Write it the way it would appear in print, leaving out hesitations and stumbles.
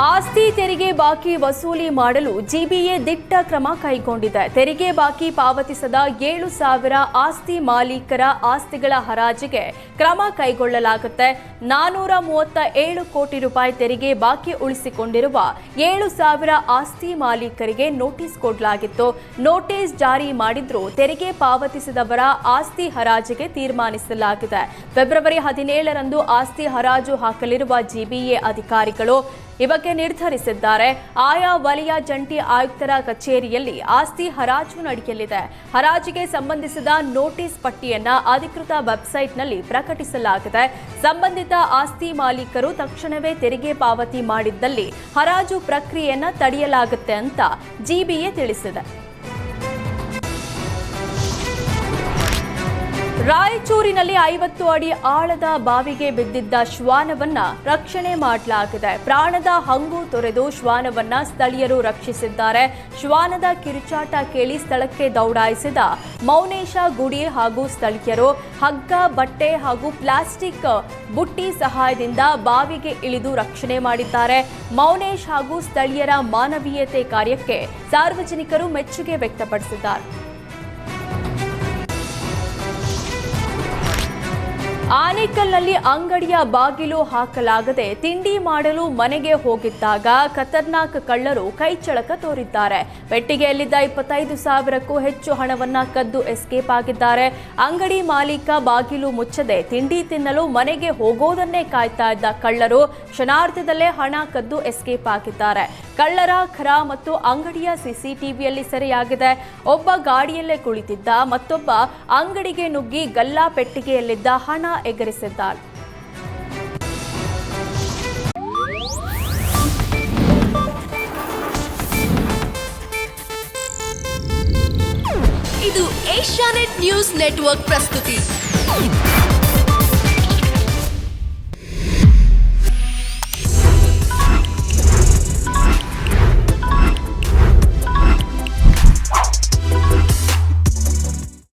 ಆಸ್ತಿ ತೆರಿಗೆ ಬಾಕಿ ವಸೂಲಿ ಮಾಡಲು ಜಿಬಿಎ ದಿಟ್ಟ ಕ್ರಮ ಕೈಗೊಂಡಿದೆ. ತೆರಿಗೆ ಬಾಕಿ ಪಾವತಿಸದ 7,000 ಆಸ್ತಿ ಮಾಲೀಕರ ಆಸ್ತಿಗಳ ಹರಾಜಿಗೆ ಕ್ರಮ ಕೈಗೊಳ್ಳಲಾಗುತ್ತೆ. 437 ಕೋಟಿ ರೂಪಾಯಿ ತೆರಿಗೆ ಬಾಕಿ ಉಳಿಸಿಕೊಂಡಿರುವ 7,000 ಆಸ್ತಿ ಮಾಲೀಕರಿಗೆ ನೋಟಿಸ್ ಕೊಡಲಾಗಿತ್ತು. ನೋಟಿಸ್ ಜಾರಿ ಮಾಡಿದ್ರೂ ತೆರಿಗೆ ಪಾವತಿಸಿದವರ ಆಸ್ತಿ ಹರಾಜಿಗೆ ತೀರ್ಮಾನಿಸಲಾಗಿದೆ. ಫೆಬ್ರವರಿ 17ರಂದು ಆಸ್ತಿ ಹರಾಜು ಹಾಕಲಿರುವ ಜಿಬಿಎ ಅಧಿಕಾರಿಗಳು ಈ ಬಗ್ಗೆ ನಿರ್ಧರಿಸಿದ್ದಾರೆ. ಆಯಾ ವಲಯ ಜಂಟಿ ಆಯುಕ್ತರ ಕಚೇರಿಯಲ್ಲಿ ಆಸ್ತಿ ಹರಾಜು ನಡೆಯಲಿದೆ. ಹರಾಜಿಗೆ ಸಂಬಂಧಿಸಿದ ನೋಟಿಸ್ ಪಟ್ಟಿಯನ್ನ ಅಧಿಕೃತ ವೆಬ್ಸೈಟ್ನಲ್ಲಿ ಪ್ರಕಟಿಸಲಾಗಿದೆ. ಸಂಬಂಧಿತ ಆಸ್ತಿ ಮಾಲೀಕರು ತಕ್ಷಣವೇ ತೆರಿಗೆ ಪಾವತಿ ಮಾಡಿದ್ದಲ್ಲಿ ಹರಾಜು ಪ್ರಕ್ರಿಯೆಯನ್ನ ತಡೆಯಲಾಗುತ್ತೆ ಅಂತ ಜಿಬಿಎ ತಿಳಿಸಿದೆ. ರಾಯಚೂರಿನಲ್ಲಿ 50 ಅಡಿ ಆಳದ ಬಾವಿಗೆ ಬಿದ್ದಿದ್ದ ಶ್ವಾನವನ್ನ ರಕ್ಷಣೆ ಮಾಡಲಾಗಿದೆ. ಪ್ರಾಣದ ಹಂಗು ತೊರೆದು ಶ್ವಾನವನ್ನ ಸ್ಥಳೀಯರು ರಕ್ಷಿಸಿದ್ದಾರೆ. ಶ್ವಾನದ ಕಿರುಚಾಟ ಕೇಳಿ ಸ್ಥಳಕ್ಕೆ ದೌಡಾಯಿಸಿದ ಮೌನೇಶ ಗುಡಿ ಹಾಗೂ ಸ್ಥಳೀಯರು ಹಗ್ಗ, ಬಟ್ಟೆ ಹಾಗೂ ಪ್ಲಾಸ್ಟಿಕ್ ಬುಟ್ಟಿ ಸಹಾಯದಿಂದ ಬಾವಿಗೆ ಇಳಿದು ರಕ್ಷಣೆ ಮಾಡಿದ್ದಾರೆ. ಮೌನೇಶ್ ಹಾಗೂ ಸ್ಥಳೀಯರ ಮಾನವೀಯತೆ ಕಾರ್ಯಕ್ಕೆ ಸಾರ್ವಜನಿಕರು ಮೆಚ್ಚುಗೆ ವ್ಯಕ್ತಪಡಿಸಿದ್ದಾರೆ. ಆನೇಕಲ್ನಲ್ಲಿ ಅಂಗಡಿಯ ಬಾಗಿಲು ಹಾಕಲಾಗದೆ ತಿಂಡಿ ಮಾಡಲು ಮನೆಗೆ ಹೋಗಿದ್ದಾಗ ಖತರ್ನಾಕ್ ಕಳ್ಳರು ಕೈಚಳಕ ತೋರಿದ್ದಾರೆ. ಪೆಟ್ಟಿಗೆಯಲ್ಲಿದ್ದ 25,000ಕ್ಕೂ ಹೆಚ್ಚು ಹಣವನ್ನ ಕದ್ದು ಎಸ್ಕೇಪ್ ಆಗಿದ್ದಾರೆ. ಅಂಗಡಿ ಮಾಲೀಕ ಬಾಗಿಲು ಮುಚ್ಚದೆ ತಿಂಡಿ ತಿನ್ನಲು ಮನೆಗೆ ಹೋಗೋದನ್ನೇ ಕಾಯ್ತಾ ಇದ್ದ ಕಳ್ಳರು ಕ್ಷಣಾರ್ಧದಲ್ಲೇ ಹಣ ಕದ್ದು ಎಸ್ಕೇಪ್ ಆಗಿದ್ದಾರೆ. ಕಳ್ಳರ ಖರ ಮತ್ತು ಅಂಗಡಿಯ ಸಿಸಿಟಿವಿಯಲ್ಲಿ ಸೆರೆಯಾಗಿದೆ. ಒಬ್ಬ ಗಾಡಿಯಲ್ಲೇ ಕುಳಿತಿದ್ದ, ಮತ್ತೊಬ್ಬ ಅಂಗಡಿಗೆ ನುಗ್ಗಿ ಗಲ್ಲಾ ಪೆಟ್ಟಿಗೆಯಲ್ಲಿದ್ದ ಹಣ ಎಗರಿಸಿದ್ದಾರೆ. ಇದು ಏಷ್ಯಾನೆಟ್ ನ್ಯೂಸ್ ನೆಟ್ವರ್ಕ್ ಪ್ರಸ್ತುತಿ.